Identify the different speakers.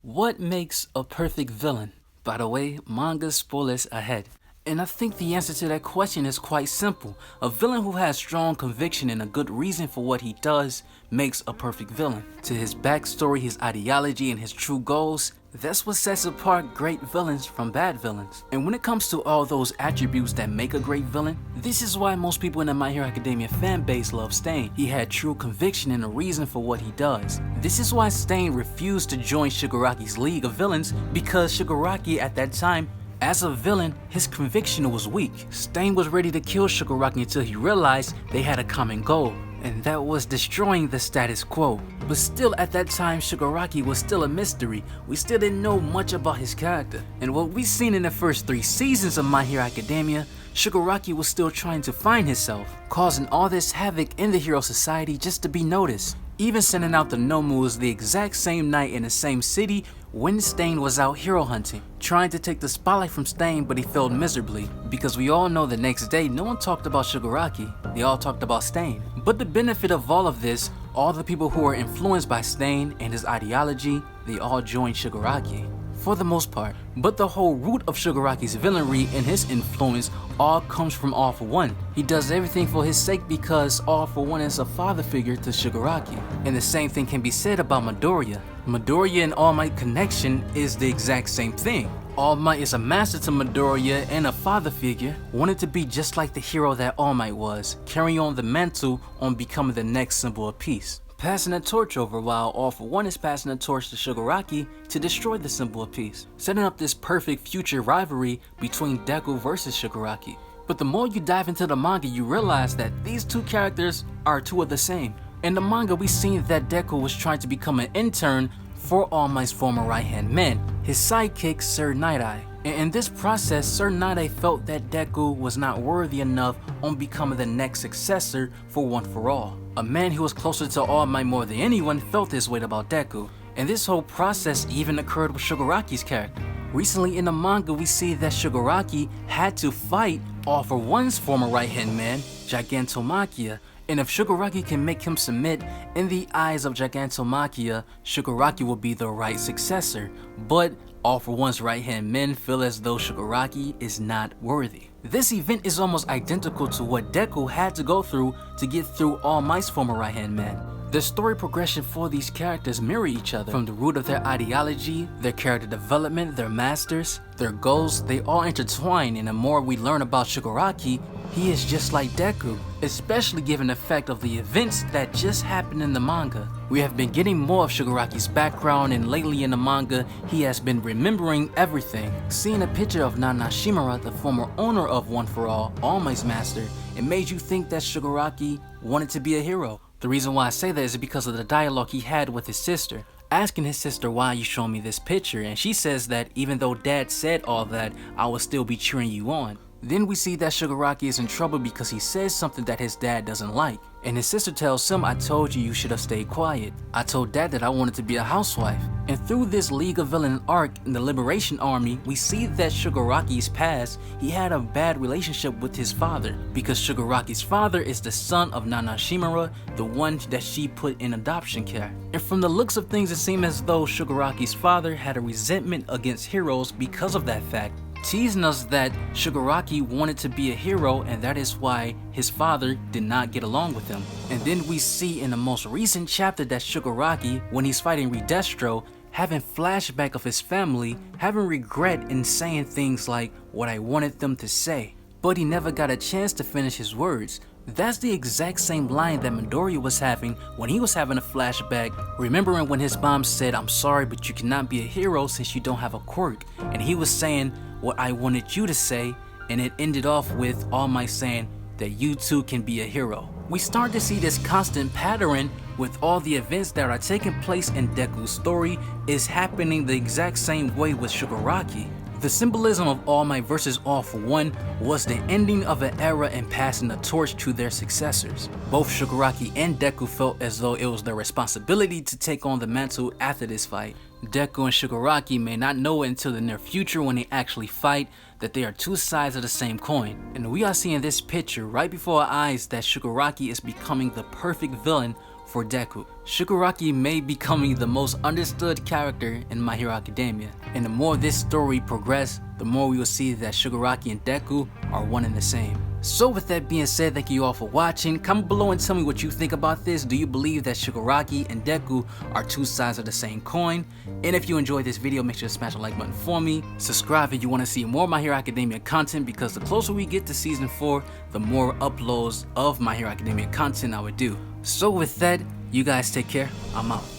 Speaker 1: What makes a perfect villain? By the way, manga spoilers ahead. And I think the answer to that question is quite simple. A villain who has strong conviction and a good reason for what he does makes a perfect villain. To his backstory, his ideology, and his true goals, that's what sets apart great villains from bad villains. And when it comes to all those attributes that make a great villain, this is why most people in the My Hero Academia fan base love Stain. He had true conviction and a reason for what he does. This is why Stain refused to join Shigaraki's League of Villains, because Shigaraki at that time, as a villain, his conviction was weak. Stain was ready to kill Shigaraki until he realized they had a common goal, and that was destroying the status quo. But still, at that time, Shigaraki was still a mystery. We still didn't know much about his character. And what we've seen in the first 3 seasons of My Hero Academia, Shigaraki was still trying to find himself, causing all this havoc in the hero society just to be noticed. Even sending out the Nomus the exact same night in the same city when Stain was out hero hunting, trying to take the spotlight from Stain, but he failed miserably, because we all know the next day no one talked about Shigaraki, they all talked about Stain. But the benefit of all of this, all the people who were influenced by Stain and his ideology, they all joined Shigaraki, for the most part. But the whole root of Shigaraki's villainy and his influence all comes from All For One. He does everything for his sake because All For One is a father figure to Shigaraki. And the same thing can be said about Midoriya. Midoriya and All Might connection is the exact same thing. All Might is a master to Midoriya and a father figure, wanted to be just like the hero that All Might was, carrying on the mantle on becoming the next symbol of peace. Passing a torch over, while All For One is passing a torch to Shigaraki to destroy the symbol of peace, setting up this perfect future rivalry between Deku versus Shigaraki. But the more you dive into the manga, you realize that these two characters are two of the same. In the manga, we seen that Deku was trying to become an intern for All Might's former right-hand man, his sidekick Sir Night-Eye. And in this process, Sir Night-Eye felt that Deku was not worthy enough on becoming the next successor for One For All. A man who was closer to All Might more than anyone felt this way about Deku. And this whole process even occurred with Shigaraki's character. Recently in the manga, we see that Shigaraki had to fight All For One's former right-hand man, Gigantomachia. And if Shigaraki can make him submit, in the eyes of Gigantomachia, Shigaraki will be the right successor. But All For One's right-hand men feel as though Shigaraki is not worthy. This event is almost identical to what Deku had to go through to get through All Might's former right-hand man. The story progression for these characters mirror each other. From the root of their ideology, their character development, their masters, their goals, they all intertwine, and the more we learn about Shigaraki, he is just like Deku, especially given the fact of the events that just happened in the manga. We have been getting more of Shigaraki's background, and lately in the manga, he has been remembering everything. Seeing a picture of Nana Shimura, the former owner of One For All Might's master, it made you think that Shigaraki wanted to be a hero. The reason why I say that is because of the dialogue he had with his sister, asking his sister, why are you showing me this picture? And she says that even though dad said all that, I will still be cheering you on. Then we see that Shigaraki is in trouble because he says something that his dad doesn't like. And his sister tells him, I told you should have stayed quiet. I told dad that I wanted to be a housewife. And through this League of Villain arc in the Liberation Army, we see that Shigaraki's past, he had a bad relationship with his father, because Shigaraki's father is the son of Nana Shimura, the one that she put in adoption care. And from the looks of things, it seemed as though Shigaraki's father had a resentment against heroes because of that fact, teasing us that Shigaraki wanted to be a hero, and that is why his father did not get along with him. And then we see in the most recent chapter that Shigaraki, when he's fighting Re-Destro, having flashback of his family, having regret in saying things like what I wanted them to say, but he never got a chance to finish his words. That's the exact same line that Midoriya was having when he was having a flashback, remembering when his mom said, I'm sorry, but you cannot be a hero since you don't have a quirk. And he was saying what I wanted you to say, and it ended off with All Might saying that you too can be a hero. We start to see this constant pattern with all the events that are taking place in Deku's story is happening the exact same way with Shigaraki. The symbolism of All Might versus All For One was the ending of an era and passing the torch to their successors. Both Shigaraki and Deku felt as though it was their responsibility to take on the mantle after this fight. Deku and Shigaraki may not know it until the near future when they actually fight that they are two sides of the same coin. And we are seeing this picture right before our eyes that Shigaraki is becoming the perfect villain for Deku. Shigaraki may be becoming the most understood character in My Hero Academia, and the more this story progresses, the more we will see that Shigaraki and Deku are one and the same. So with that being said, thank you all for watching. Comment below and tell me what you think about this. Do you believe that Shigaraki and Deku are two sides of the same coin? And if you enjoyed this video, make sure to smash the like button for me. Subscribe if you want to see more My Hero Academia content, because the closer we get to season 4, the more uploads of My Hero Academia content I would do. So with that, you guys take care. I'm out.